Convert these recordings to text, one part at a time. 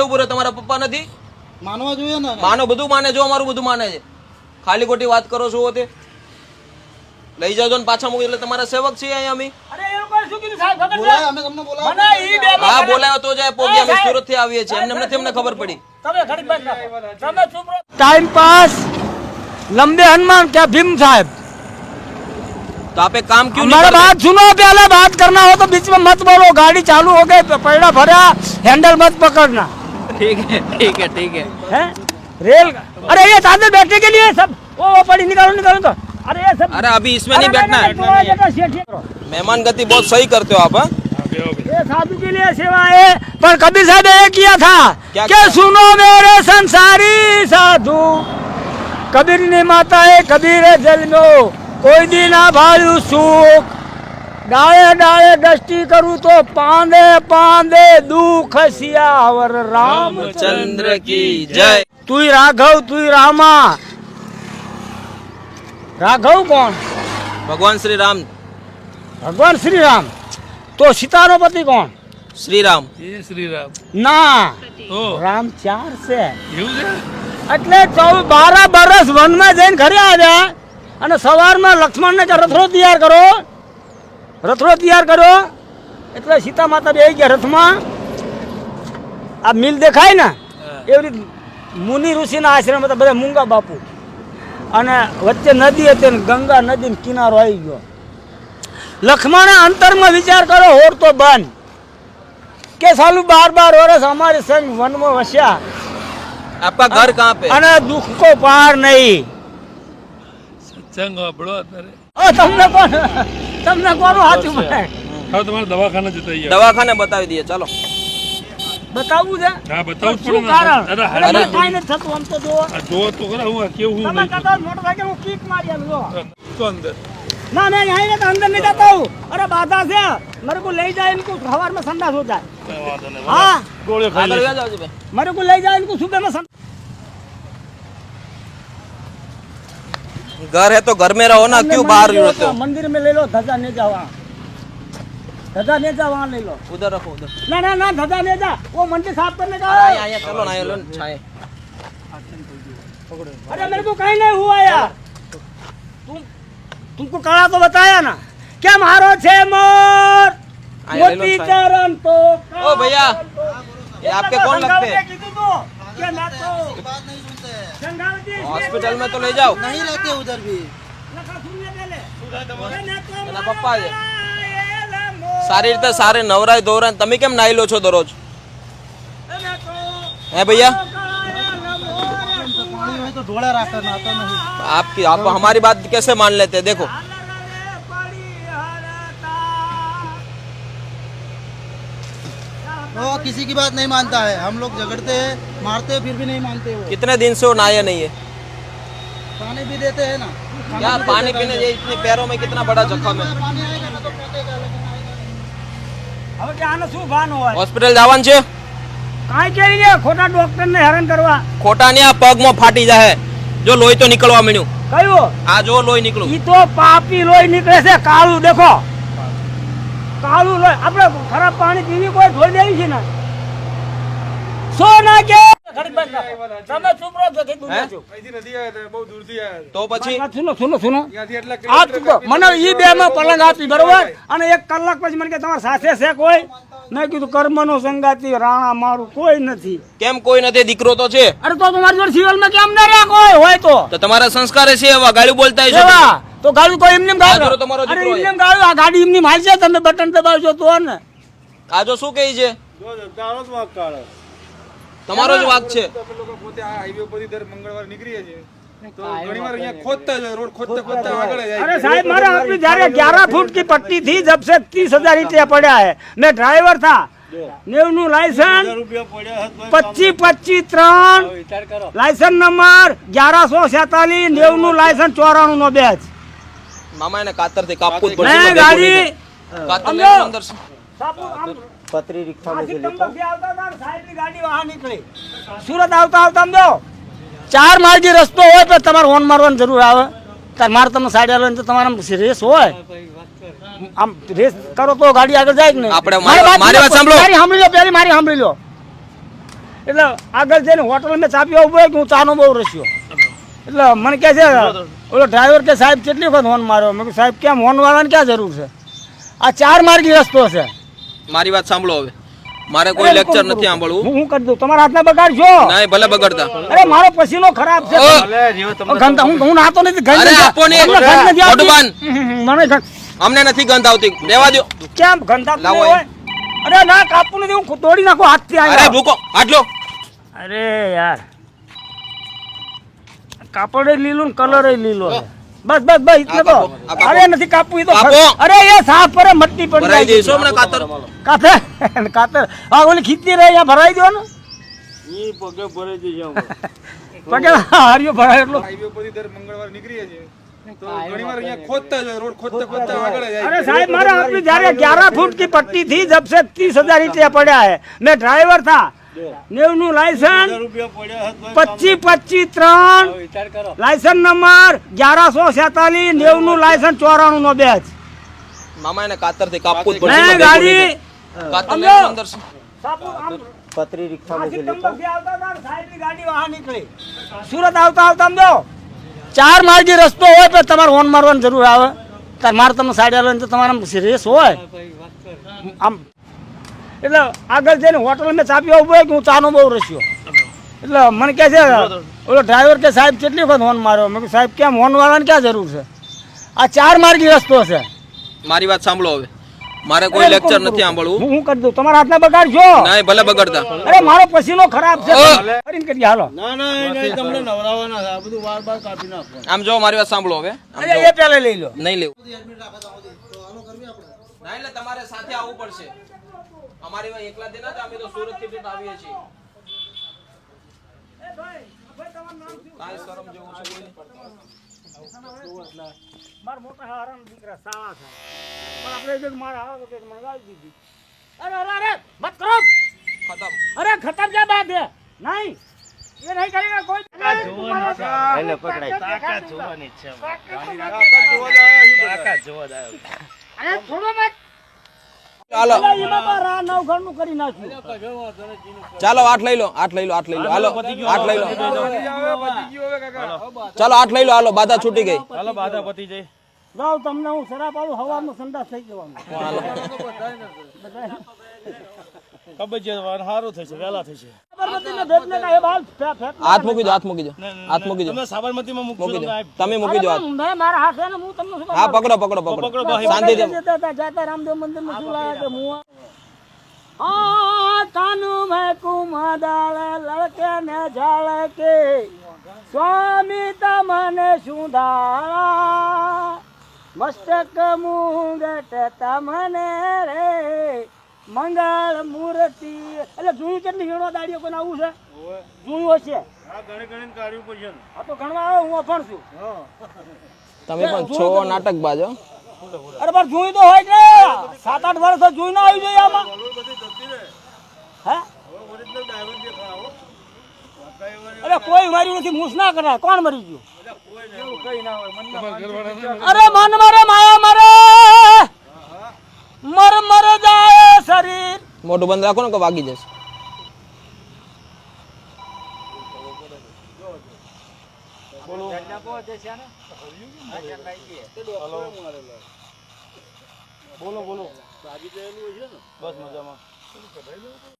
માથે ઉભો રહે, તમારા પપ્પા નથી? માનવા જોઈએ ને. માનો, બધું માને, જો અમારું બધું માને છે. ખાલી ખોટી વાત કરો છો તે. લઈ જાજો ને પાછા મૂકી, એટલે તમારા સેવક છીએ અહીંયા અમે. બોલાય, અમે તમને બોલાવ્યા. હા બોલાયો તો જાય પોગ્યા, અમે સુરત થી આવીએ છીએ, એમને નથી અમને ખબર પડી. टाइम पास लंबे हनुमान क्या भीम साहब, तो आप एक काम क्यों हमारा नहीं बात सुनो, पहले बात करना हो तो बीच में मत बोलो, गाड़ी चालू हो गई, पैड़ा भरा, हैंडल मत पकड़ना। ठीक है ठीक है ठीक है। हैं? रेल, अरे ये साथ में बैठने के लिए सब, वो पड़ी, निकालो निकालो तो, अरे ये सब, अरे अभी इसमें नहीं बैठना है। मेहमान गति बहुत सही करते हो आप। हाँ? ये साधु के लिए सेवा है, पर कबीर साहब ये किया था क्या कि सुनो मेरे संसारी साधु, कबीर ने माता है कबीर जल में, कोई दी ना भायु सुख, डाले डाले दृष्टि करूँ तो पांदे पांदे दुख सियावर रामचंद्र की जय। तू ही राघव तू ही रामा। राघव कौन? भगवान श्री राम। भगवान श्री राम। तो सीता नो पति कौन? श्री राम। ये श्री राम ना ओ રામ 4 છે, એવું છે? એટલે 12 વર્ષ વનમાં જઈને ઘરે આવ્યા અને સવારમાં લક્ષ્મણને કે રથડો તૈયાર કર્યો, એટલે સીતા માતા બેસી ગયા રથમાં. આ મિલ દેખાય ને એવી રીતે મુનિ ઋષિના આશ્રમ હતા, બધા મૂંગા બાપુ, અને વચ્ચે નદી હતી ને ગંગા નદી કિનારો આવી ગયો. લક્ષ્મણે અંતરમાં વિચાર કરો, હોર તો બંધ કે સાલું 12 વર્ષ અમારે સંગ વનમાં વસ્યા, आपका घर कहाँ पे? અને દુઃખ કો પાર નહીં. સત્સંગ આપણો અત્યારે તમને કોનું સાચું પડે? હા તમારે દવાખાને જતા આવીએ. दवाखाने बतावी दिए, चलो। બતાવવું છે? હા બતાવું જ શું પડે ને. કારણ? અરે અરે હાલ કાંઈ નથી થતું, આમ તો જુઓ. આ જોવો તો ખરા હું આ કેવું હું તમે નહીં કદાચ મોટરસાઇકલ હું કિક મારી આલું, જુઓ. તો અંદર ना मैं यहीं रहता, अंदर नहीं जाता हूँ, अरे बाधा से मेरे को ले जाए, इनको हवार में संडास हो जाए। કઈ વાંધો નહીં. हाँ ગોળીઓ ખાઈ आगे લે. ले जाओ जी भाई। मेरे को ले जाए, इनको सुबह में घर है तो घर में रहो ना, क्यों बाहर रहते हो? मंदिर में ले लो, ध्वजा नहीं जा वहाँ, ध्वजा नहीं जा वहाँ ले लो। उधर रखो, उधर। ना ना ना ध्वजा नहीं जा, वो मंदिर साफ करने का। यहाँ यहाँ चलो ना, ये लो छाए। अरे मेरे को कहीं नहीं हुआ यार, तुमको कड़ा तो बताया ना, क्या मारो छे मोर आया, ले लो मोती छाए। चरण तो ओ भैया, ये आपके कौन लगते हैं? बात नहीं सुनते हैं, हॉस्पिटल में तो ले जाओ। नहीं रहते उधर भी. એના પપ્પા છે. સારી રીતે સારે નવરાય ધોરાય. તમે કેમ નાઈ લો છો દરરોજ? હે भैया, पानी में तो धोड़ा रखा नाता नहीं. आप हमारी बात कैसे मान लेते हैं? देखो वो किसी की बात नहीं मानता है, हम लोग झगड़ते हैं मारते हैं फिर भी नहीं मानते. वो कितने दिन से वो नहाया नहीं है? पानी भी देते हैं ना. क्या पानी पीने ये इतने पैरों में कितना बड़ा जख्म है? पानी आएगा ना तो पीतेगा, लेकिन आएगा नहीं. હવે કે આને શું ભાન હોય? હોસ્પિટલ જવાનું છે? કાંઈ કેવી છે, ખોટા ડોક્ટરને હેરાન કરવા. ખોટા નહીં, આ પગમાં ફાટી જાય. જો લોહી તો નીકળવા માંડ્યું. કયું? આ જો લોહી નીકળ્યું. ઈ તો પાપી લોહી નીકળે છે, કાળું દેખો, કાળું લોહી. આપણે ખરાબ પાણી પીવી કોઈ ધોઈ દેવી છે ને, સોના કે તમે ચૂપ રહો છો, કઈ દુનિયા છો. તો પછી સુનો સુનો સુનો, આ મને ઈ બે માં પલંગ આપી બરોબર, અને 1 કલાક પછી મને કે તમારા સાથે છે કોઈ? મેં કીધું કર્મનો સંગાતી રાણા મારું કોઈ નથી. કેમ કોઈ નથી? દીકરો તો છે. અરે તો તમારી જોડે સિવિલ માં કેમ ના રહ્યા કોઈ હોય તો? તો તમારા સંસ્કાર છે એવા, ગાડી બોલતા હશો. એવા તો ગાડી કોઈ એમને ગાડી, આ જો તમારો અરે દીકરો એમને ગાડી, આ ગાડી એમની માલ છે, તમે બટન દબાવજો તો ને. આ જો શું કહે છે? તમારો જ વાક છે. अरे साहब मारा आपने जયારે 11 फुट की पट्टी थी, जब से 30,000 रुपया पड़ा है. मैं ड्राइवर था, 90 लाइसेंस 25-25-3 लाइसेंस नंबर 1147, 90 लाइसेंस 94 નો બેચ. મામા એને કાતર થી કાપવું જ मैं પડશે. गाड़ी કાતર લઈને અંદર છે. पत्री रिक्शा में आवता था, साहेब की गाड़ी वहां निकली. सूरत आवता आवता हम दो 4 मार्गी रस्तो હોય તો તમારે હોર્ન મારવાની જરૂર આવે. તાર માર તમે સાઈડ આલો તો તમારા રેસ હોય, આમ રેસ કરો તો ગાડી આગળ જાય કે નહીં. આપણે મારી વાત સાંભળો. મારી સાંભળી લો, પેલી મારી સાંભળી લો. એટલે આગળ જઈને હોટલ મેં ચા પીવા ઉભો કે હું ચાનો બહુ રસ્યો એટલે મને કહે છે ઓલો ડ્રાઈવર કે સાહેબ કેટલી વખત હોર્ન માર્યો મેં કીધું સાહેબ કેમ હોર્ન મારવાની ક્યાં જરૂર છે આ 4 માર્ગી રસ્તો છે મારી વાત સાંભળો હવે મારે કોઈ લેક્ચર નથી સાંભળવું હું કરી દઉં તમારા હાથના બગાડશો નહીં ભલે બગડતા અરે મારો પસીનો ખરાબ છે ગંધ હું નાતો નથી ગંધ અરે નથી. આપો ને તમને ગંધ નથી આવતી? મોઢું બાંધ. મને અમને નથી ગંધ આવતી રહેવા દો કેમ ગંધ આપતું લાવો નહીં હોય? અરે ના કાપવું નથી હું તોડી નાખું હાથથી અરે અહીંયા. ભૂકો આટલો અરે યાર કાપડ લીલું ને કલર લીલો છે. બસ બસ બસ એટલે તો આ કાપો. અરે નથી કાપવું એ તો કાપો. અરે એ સાફ કરે મટ્ટી પડી ભરાઈ જાય. દઈશું હમણાં કાતર કાતર કાતર હા ઓલી ખીચી રહી અહીંયા ભરાઈ દો ને પગે હાર્યો ભરાય એટલો अरे साहब मारा आपने जारे 11 फुट की पट्टी थी जब से 30,000 ईंटे पड़ा है मैं ड्राइवर था नेवनु लाइसेंस 25-25-3 लाइसेंस नंबर 1147 नेवनु लाइसेंस 94 નો બેચ મામા એને કાતર થી કાપવું જ मैं गाड़ी કાતર લઈને અંદર છે. पतरी रिक्शा में से लेकर आवता था साहब की गाड़ी वहां निकली सूरत આવતા આવતા સમજો 4 માર્ગી રસ્તો હોય તો તમારે હોર્ન મારવાની જરૂર આવે તાર માર તમને સાઈડ આલો તો તમારા રેસ હોય આમ એટલે આગળ જઈને હોટલ મેં ચા પીવા ઉભો કે હું ચાનો બહુ રસ્યો એટલે મને કહે છે ઓલો ડ્રાઈવર કે સાહેબ કેટલી વખત હોર્ન માર્યો મેં કીધું સાહેબ કેમ હોર્ન મારવાની ક્યાં જરૂર છે આ 4 માર્ગી રસ્તો છે મારી વાત સાંભળો હવે મારે કોઈ લેક્ચર નથી સાંભળવું હું કરી દઉં તમારા હાથના બગાડશો નહીં ભલે બગડતા અરે મારો પસીનો ખરાબ છે કરીને કરીએ હાલો આમ જો મારી વાત સાંભળો હવે આમ અરે જો. એ પહેલા લઈ લો નહીં લેવું ના એટલે તમારે સાથે આવવું પડશે અમારી વાત એકલા દેના અમે તો સુરત થી પણ આવીએ છીએ કાંઈ શરમ જેવું છે કોઈ નહીં. માર મોટા હારામ દીકરા સાવા છે પણ આપણે જો મારા આવો તો મને ગાળી દીધી અરે અરે અરે મત કરો ખતમ અરે ખતમ क्या बात है नहीं ये नहीं करेगा कोई એને પકડાય તાકાત જોવાની છે अरे छोड़ो मत ચાલો અલા એમાં તો રા નવ ઘરનું કરી નાખ્યું ચાલો 8 લઈ લો 8 લઈ લો 8 લઈ લો હાલો 8 લઈ લો ચાલો 8 લઈ લો હાલો બાધા છૂટી ગઈ હાલો બાધા પતી જાય જાઓ તમને હું શરાબ આલું હવામાં સંડાસ થઈ જવાનું કબજિયાત વાર સારું થશે વહેલા થશે સાબરમતીને ભેટને કાંઈ બાલ ફેટ હાથ મૂકી દો હાથ મૂકી દો હાથ મૂકી દો તમે સાબરમતીમાં મૂકજો મૂકી દો તમે તમે મૂકી દો હાથ મેં મારા હાથ છે ને હું તમને શું હા પકડો પકડો પકડો શાંતિથી जाता रामदेव मंदिर में झूला के मुआ हाँ कानू में कुमादाल लड़के ने झाड़ के स्वामी तमने सुधारा मस्तक मुंगट तमने रे મંગળ મૂર્તિ એટલે જોયું કેટલી હીણો દાડીઓ કોઈને આવું છે જોયું હશે આ ગણે ગણે કાઢ્યું પડશે આ તો ગણવા આવે હું અભણ છું તમે પણ છો નાટક બાજો અરે પણ જોઈ તો હોય ને 7-8 વર્ષ જોઈ ના આવી જોઈએ આમાં હે અરે કોઈ માર્યું નથી મૂસ ના કરાય કોણ મરી ગયું અરે મન મરે માયા મરે મર મર જાય શરીર મોટું બંધ રાખો ને કે વાગી જશે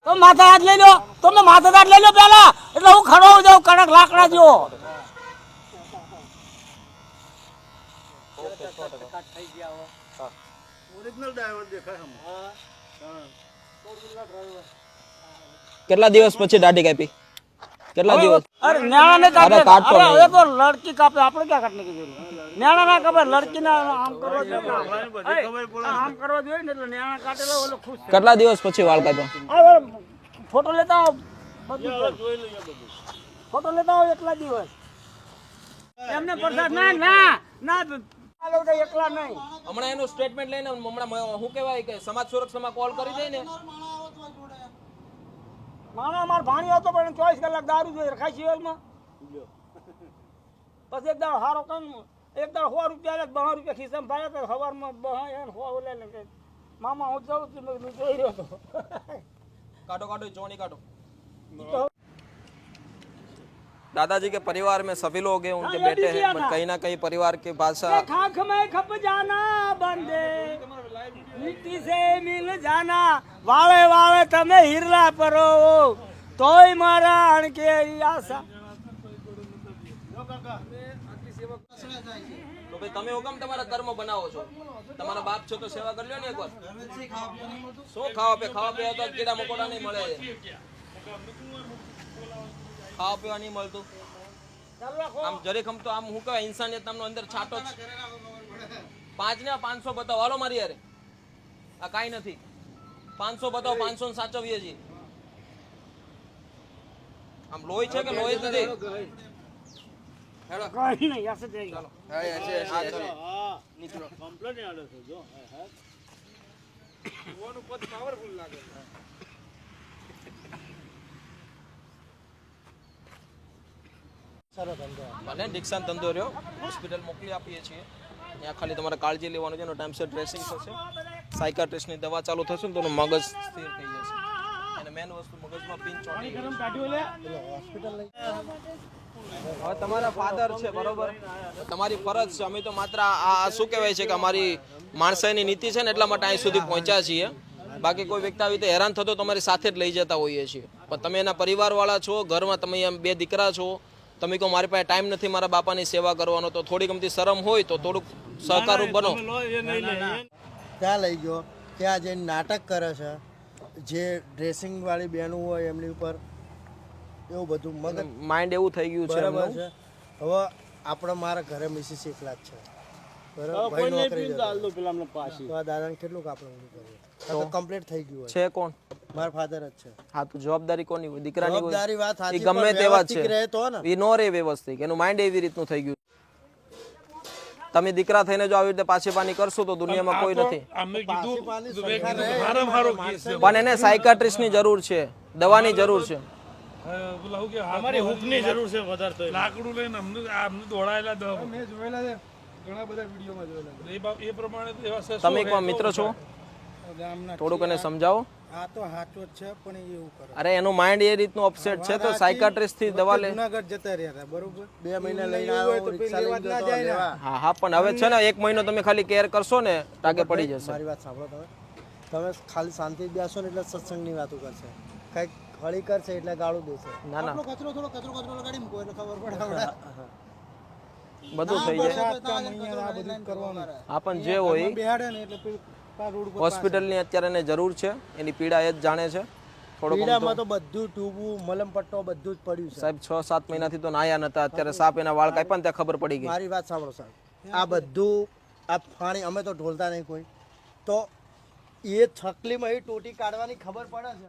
તો માથા હાથ લઈ લો તમે માથા હાથ લઈ લો પેલા એટલે હું ખડો જાઉં કડક લાકડા જો કેટલા દિવસ પછી દાઢી કાપી કેટલા દિવસ અરે ન્યાણા ને કાપે અરે કાઢતો અરે નહીં. એ તો લડકી કાપે આપણે ક્યાં કાટને કીધું ન્યાણા ના કાપે લડકી ના આમ કરવા જોઈએ આમ કરવા જોઈએ ને એટલે ન્યાણા કાટેલો ઓલો ખુશ થાય. કેટલા દિવસ પછી વાળ કાપ્યા હવે ફોટો લેતા આવો ફોટો લેતા આવો એટલા દિવસ એમને પ્રસાદ ના ના ના આ લોકો એકલા નહીં હમણાં એનું સ્ટેટમેન્ટ લઈને હમણાં શું કહેવાય કે સમાજ સુરક્ષામાં કોલ કરી દે ને મારા માર ભાણી હતો પણ 24 કલાક દારૂ જોઈએ રખાય સિવાયમાં પછી એક દાડો હારો કમ એક દાડો 100 રૂપિયા લે 12 રૂપિયા ખિસ્સામાં ભાયા તો સવારમાં 100 એને 100 લે લે મામા હું જાઉં છું મેં જોઈ રહ્યો હતો કાઢો કાઢો ચોણી કાઢો दादाजी के परिवार में सभी लोग हैं, उनके बेटे हैं, बट कहीं ना कहीं परिवार की भाषा खाक में खप जाना बंदे मिट्टी से मिल जाना वाले वाले તમે હીરલા પરો તોય મારા અણકે આશા તો ભાઈ તમે હુકમ તમારા કર્મ બનાવો છો, તમારા બાપ છો તો સેવા કરી લો ને એકવાર. શું ખાવા પીવા તો કીડા મકોડા નહીં મળે, ખાવા પીવા નહીં મળતું. આમ જરીક આમ તો આમ હું કહેવાય ઇન્સાનિયત નામનો અંદર છાંટો જ. 5 ને 500 બતાવો હાલો મારી યાર, આ કાંઈ નથી. 500 બતાવો, 500 ને સાચવીએ છીએ. આમ લોહી છે કે લોહી જ નથી? કઈ નહીં હશે જઈ ચાલો કમ્પ્લેન આડે છે જો મને દીક્ષાંત ધંધો રહ્યો, હોસ્પિટલ મોકલી આપીએ છીએ. ત્યાં ખાલી તમારે કાળજી લેવાનું છે, એનો ટાઈમસર ડ્રેસિંગ થશે, સાયકાટ્રિસ્ટની દવા ચાલુ થશે ને તો એનું મગજ સ્થિર થઈ જશે. અને મેન વસ્તુ મગજમાં પિન ચોંટી ગઈ છે. હવે તમારા ફાધર છે બરોબર, તમારી ફરજ છે. અમે તો માત્ર આ શું કહેવાય છે કે અમારી માણસાઈની નીતિ છે ને એટલા માટે અહીં સુધી પહોંચ્યા છીએ. બાકી કોઈ વ્યક્તિ આવી રીતે હેરાન થતો તમારી સાથે જ લઈ જતા હોઈએ છીએ. પણ તમે એના પરિવારવાળા છો, ઘરમાં તમે એમ 2 દીકરા છો, તમે કહો મારી પાસે ટાઈમ નથી મારા બાપાની સેવા કરવાનો, તો થોડી ગમતી શરમ હોય તો થોડુંક સહકારરૂપ બનો. ત્યાં લઈ ગયો, ત્યાં જઈને નાટક કરે છે, જે ડ્રેસિંગ વાળી બહેનો હોય એમની ઉપર એવું બધું મગજ માઇન્ડ એવું થઈ ગયું છે બરાબર એમનું. છે. હવે આપણે મારા ઘરે મિસિસ એકલા જ છે બરાબર, ભાઈ નોકરી જતો. પેલા અમને પાછી તો આ દાદાને કેટલું આપણે ઊંધું કરીએ, આ તો કમ્પ્લીટ થઈ ગયું હોય. છે કોણ? મારા ફાધર જ છે. હા તો જવાબદારી કોની હોય? દીકરાની હોય. જવાબદારી વાત એ સાચી, ગમે પણ તેવા જ વ્યવસ્થિત રહે તો ને. છે, એ નો રે વ્યવસ્થિત, એનું માઇન્ડ એવી રીતનું થઈ ગયું. તમે દીકરા થઈને જો આવી રીતે પાછેપાની કરશો તો દુનિયામાં કોઈ નથી. અમે કીધું મારા મારો કેસ છે. પણ એને સાયકાટ્રિસ્ટની જરૂર છે, દવાની જરૂર છે. પેલા હું કે અમારી હુકની જરૂર છે વધારે તો લાકડું લઈને અમને દોડાયેલા દવા મેં જોયેલા છે, ઘણા બધા વિડીયોમાં જોયેલા છે. એ પ્રમાણે તો એવા તમે એક મિત્ર છો, ગામના થોડુંક એને સમજાવો. આ તો સાચો જ છે, પણ એ એવું કરે. અરે એનું માઇન્ડ એ રીતનું અપસેટ છે તો સાયકાટ્રિસ્ટ થી દવા લે. જુનાગઢ જતા રહ્યા હતા બરોબર, 2 મહિના લઈને આવ્યો, રિક્ષા લઈને જતો લેવા. હા હા, પણ હવે છે ને 1 મહિનો તમે ખાલી કેર કરશો ને ટાગે પડી જશે. મારી વાત સાંભળો તમે ખાલી શાંતિ બેસો ને એટલે સત્સંગની વાતો કરશે, કંઈક હળી કરશે એટલે ગાળું દેશે. ના ના, કચરો લગાડી મૂકો એટલે ખબર પડે. બધું થઈ જાય. હા પણ જે હોય બેહાડે ને એટલે રોડ ઉપર હોસ્પિટલની અત્યારે એને જરૂર છે, એની પીડા એ જ જાણે છે. થોડોક પીડામાં તો બધું ટ્યુબું મલમ પટ્ટો બધું જ પડ્યું છે. સાહેબ 6-7 મહિનાથી તો નાયા નતા, અત્યારે સાપ એના વાળ કાપ્યા ને ત્યાં ખબર પડી ગઈ. મારી વાત સાંભળો સાહેબ, આ બધું આ પાણી અમે તો ઢોલતા નહીં કોઈ, તો એ છકલીમાં એ ટોટી કાઢવાની ખબર પડે છે.